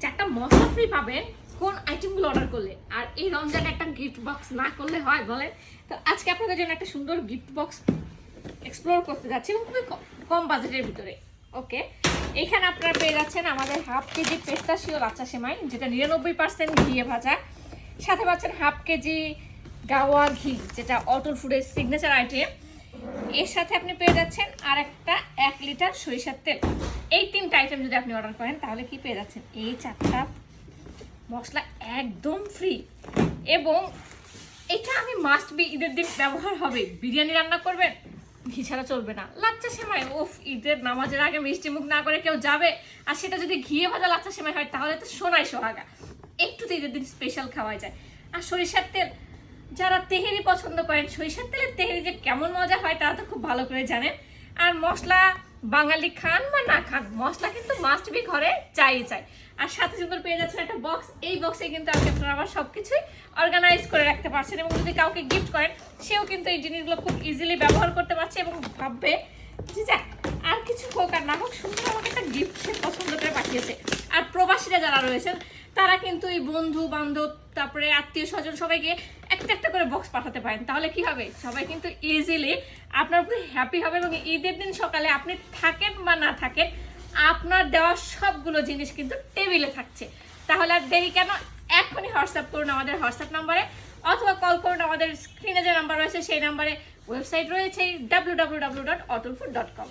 4টা মশলা ফ্রি পাবেন কোন আইটেমগুলো অর্ডার করলে। আর এই রমজানে একটা গিফট বক্স না করলে হয় বলেন? তো আজকে আপনাদের জন্য একটা সুন্দর গিফট বক্স এক্সপ্লোর করতে যাচ্ছি এবং খুবই কম বাজেটের ভিতরে। ওকে, এখানে আপনারা পেয়ে যাচ্ছেন আমাদের হাফ কেজি পেস্তাশিও লাচ্ছা সেমাই, যেটা 99% ঘিয়ে ভাজা। সাথে পাচ্ছেন হাফ কেজি গাওয়া ঘি, যেটা অটল ফুডের সিগনেচার আইটেম। এর সাথে আপনি পেয়ে যাচ্ছেন আর একটা 1 লিটার সরিষার তেল। এই 3টা আইটেম যদি আপনি অর্ডার করেন তাহলে কি পেয়ে যাচ্ছেন? এই 4টা মশলা একদম ফ্রি। এবং এটা আমি মাস্ট বি, ঈদের দিন ব্যবহার হবে। বিরিয়ানি রান্না করবেন, ঘি ছাড়া চলবে না। লাচ্চা সেমাই, ওফ, ঈদের নামাজের আগে মিষ্টি মুখ না করে কেউ যাবে, আর সেটা যদি ঘিয়ে ভাজা লাচ্চা সেমাই হয় তাহলে তো সোনাই সোহাগা। একটু তো ঈদের দিন স্পেশাল খাওয়া যায়। আর সরিষার তেল, যারা তেহেরি পছন্দ করেন, সরিষার তেলের তেহেরি যে কেমন মজা হয় তারা তো খুব ভালো করে জানেন। আর মশলা বাঙালি খান বা না খান, মশলা কিন্তু মাস্ট বি ঘরে চাই। আর সাথে সুন্দর পেয়ে যাচ্ছেন একটা বক্স। এই বক্সে কিন্তু আপনারা আবার সবকিছুই অর্গানাইজ করে রাখতে পারছেন, এবং যদি কাউকে গিফট করেন সেও কিন্তু এই জিনিসগুলো খুব ইজিলি ব্যবহার করতে পারছে এবং ভাববে যে যাক, আর কিছু হোক আর না হোক, সুন্দর আমাকে একটা গিফট সে পছন্দ করে পাঠিয়েছে। আর প্রবাসীরা যারা রয়েছেন তারা কিন্তু এই বন্ধু বান্ধব, তারপরে আত্মীয় স্বজন সবাইকে একটা একটা করে বক্স পাঠাতে পারেন। তাহলে কি হবে, সবাই কিন্তু ইজিলি আপনার প্রতি হ্যাপি হবে। এবং ঈদের দিন সকালে আপনি থাকেন বা না থাকেন, আপনার দেওয়া সবগুলো জিনিস কিন্তু টেবিলে থাকছে। তাহলে আর দেরি কেন, এখনই হোয়াটসঅ্যাপ করুন আমাদের হোয়াটসঅ্যাপ নাম্বারে, অথবা কল করুন আমাদের স্ক্রিনে যে নাম্বার রয়েছে সেই নাম্বারে। ওয়েবসাইট রয়েছে www.otolfood.com।